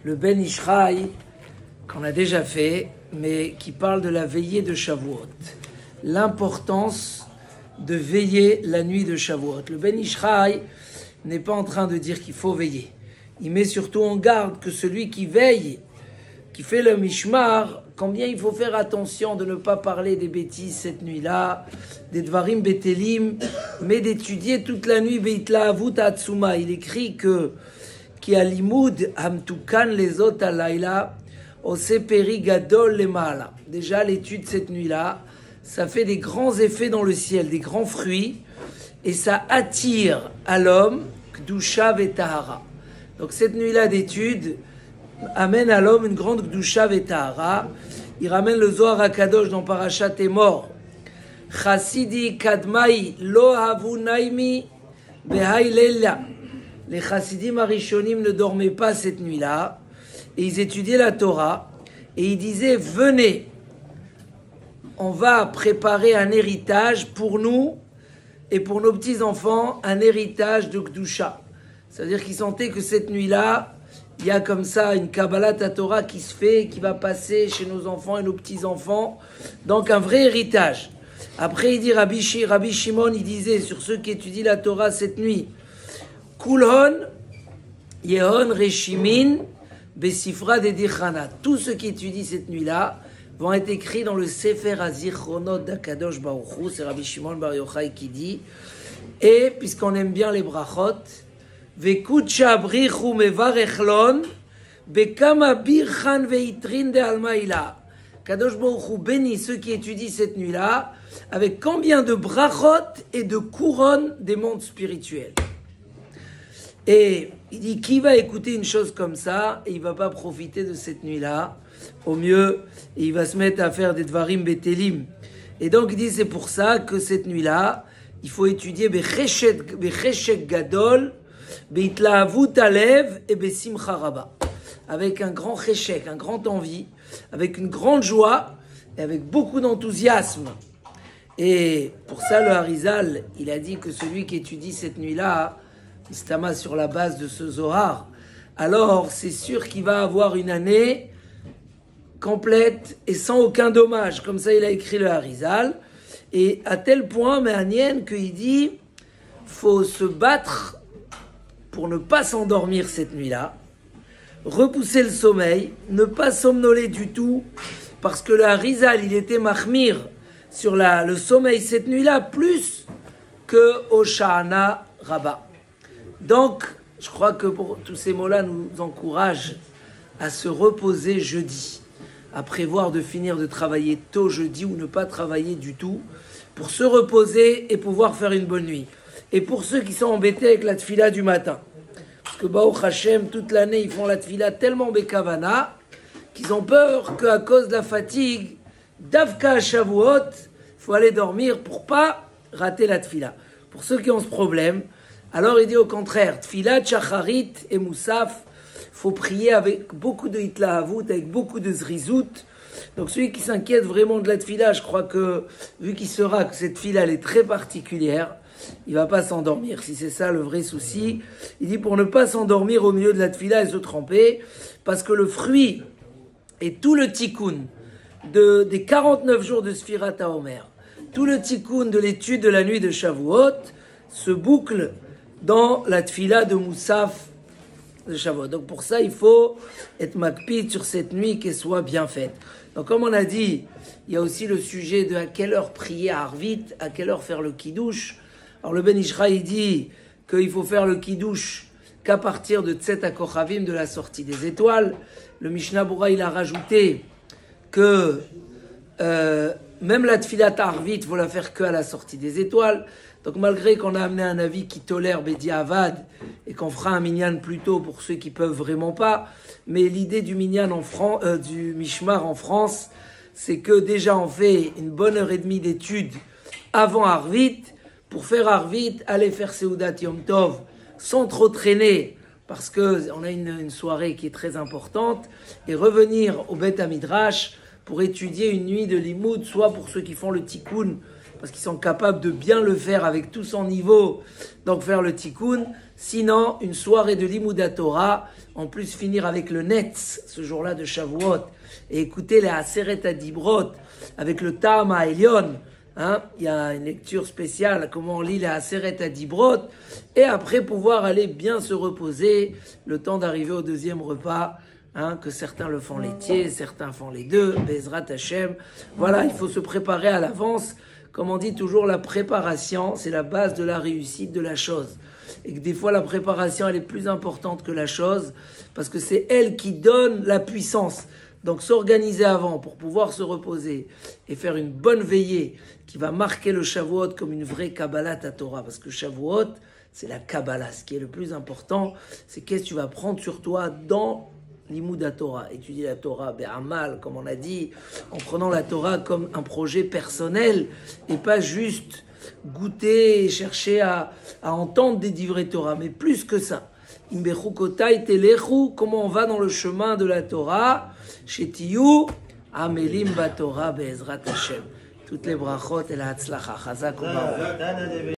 le Ben Ishraï, qu'on a déjà fait, mais qui parle de la veillée de Shavuot. L'importance de veiller la nuit de Shavuot. Le Ben Ishraï n'est pas en train de dire qu'il faut veiller. Il met surtout en garde que celui qui veille, qui fait le mishmar, combien il faut faire attention de ne pas parler des bêtises cette nuit-là, des dvarim betelim, mais d'étudier toute la nuit beitla avut atzuma. Il écrit que qui a limud hamtukan lezot alayla ose peri gadol lemala. Déjà l'étude cette nuit-là, ça fait des grands effets dans le ciel, des grands fruits, et ça attire à l'homme kdusha vetahara. Donc cette nuit-là d'étude amène à l'homme une grande kdusha vetahara. Il ramène le Zohar HaKadosh dans Parashat Emor. Chassidi kadmai lo havu naimi behai leila. Les chassidim arishonim ne dormaient pas cette nuit-là et ils étudiaient la Torah et ils disaient venez, on va préparer un héritage pour nous et pour nos petits-enfants, un héritage de Kedusha. C'est-à-dire qu'ils sentaient que cette nuit-là, il y a comme ça une Kabbalat Torah qui se fait, qui va passer chez nos enfants et nos petits-enfants. Donc un vrai héritage. Après, il dit Rabbi Shimon, il disait sur ceux qui étudient la Torah cette nuit, Kulhon, Yehon, Reshimin, Besifra, Dedichana. Tous ceux qui étudient cette nuit-là vont être écrits dans le Sefer HaZichronot d'Akadosh Baruch Hu. C'est Rabbi Shimon Bar Yochai qui dit. Et puisqu'on aime bien les brachot, Vekucha brichu mevarechlon, Bekama birchan veitrin de almaïla. Kadosh Baruch Hu bénit ceux qui étudient cette nuit-là avec combien de brachot et de couronnes des mondes spirituels. Et il dit, qui va écouter une chose comme ça et il ne va pas profiter de cette nuit-là? Au mieux, il va se mettre à faire des dvarim betelim. Et donc il dit, c'est pour ça que cette nuit-là, il faut étudier becheshek gadol, beitlahavut alev et besimcha rabba. Avec un grand cheshek, un grand envie, avec une grande joie et avec beaucoup d'enthousiasme. Et pour ça, le Harizal, il a dit que celui qui étudie cette nuit-là, Istama sur la base de ce Zohar, alors c'est sûr qu'il va avoir une année complète et sans aucun dommage. Comme ça, il a écrit le Harizal. Et à tel point, Méhanien, qu'il dit faut se battre pour ne pas s'endormir cette nuit-là, repousser le sommeil, ne pas somnoler du tout, parce que le Harizal, il était mahmir sur le sommeil cette nuit-là, plus que au Sha'ana Rabbah. Donc, je crois que pour tous ces mots-là nous encouragent à se reposer jeudi, à prévoir de finir de travailler tôt jeudi ou ne pas travailler du tout, pour se reposer et pouvoir faire une bonne nuit. Et pour ceux qui sont embêtés avec la tfila du matin, parce que Baruch Hashem, toute l'année, ils font la tfila tellement bekavana, qu'ils ont peur qu'à cause de la fatigue, d'Avka à Shavuot, il faut aller dormir pour pas rater la tfila. Pour ceux qui ont ce problème, alors il dit au contraire, Tfilat, Shacharit et Moussaf, il faut prier avec beaucoup de Hitlahavut, avec beaucoup de Zrizout. Donc celui qui s'inquiète vraiment de la Tfila, je crois que, vu qu'il saura que cette Tfila, elle est très particulière, il va pas s'endormir, si c'est ça le vrai souci. Il dit pour ne pas s'endormir au milieu de la Tfila et se tremper, parce que le fruit et tout le tikkun des 49 jours de Sfirat HaOmer, tout le tikkun de l'étude de la nuit de Shavuot, se boucle dans la tfila de Moussaf de Shavuot. Donc pour ça, il faut être makpid sur cette nuit, qu'elle soit bien faite. Donc comme on a dit, il y a aussi le sujet de à quelle heure prier à Arvit, à quelle heure faire le kiddush. Alors le Ben Ishraï dit qu'il faut faire le kiddush qu'à partir de Tset HaKochavim, de la sortie des étoiles. Le Mishnah Bura, il a rajouté que même la tfilat Arvit, il faut la faire qu'à la sortie des étoiles. Donc malgré qu'on a amené un avis qui tolère Bedi Avad et qu'on fera un minyan plus tôt pour ceux qui peuvent vraiment pas, mais l'idée du minyan du Mishmar en France, c'est que déjà on fait une bonne heure et demie d'études avant Arvit, pour faire Arvit, aller faire Seudat Yom Tov sans trop traîner, parce qu'on a une soirée qui est très importante, et revenir au Bet HaMidrash pour étudier une nuit de limoud, soit pour ceux qui font le tikkun, parce qu'ils sont capables de bien le faire avec tout son niveau, donc faire le tikkun, Sinon, une soirée de Limouda Torah, en plus finir avec le Netz, ce jour-là de Shavuot, et écouter les Aseret Adibrot avec le Ta'am Ha'elyon. Il y a une lecture spéciale, comment on lit les Aseret Adibrot, et après pouvoir aller bien se reposer, le temps d'arriver au deuxième repas, que certains le font laitier, certains font les deux, Bezrat Hashem. Voilà, il faut se préparer à l'avance. Comme on dit toujours, la préparation, c'est la base de la réussite de la chose. Et que des fois, la préparation, elle est plus importante que la chose, parce que c'est elle qui donne la puissance. Donc, s'organiser avant pour pouvoir se reposer et faire une bonne veillée qui va marquer le Shavuot comme une vraie Kabbalah Torah. Parce que Shavuot, c'est la Kabbalah. Ce qui est le plus important, c'est qu'est-ce que tu vas prendre sur toi dans Limouda Torah. Étudier la Torah, Be'amal, comme on a dit, en prenant la Torah comme un projet personnel et pas juste goûter et chercher à entendre des divrei Torah, mais plus que ça. Imbechukotai telechu, comment on va dans le chemin de la Torah, Shetiyu, Amelim Batorah Be'ezrat Hashem. Toutes les brachot et la Hatzlacha. Chazak u'Baruch.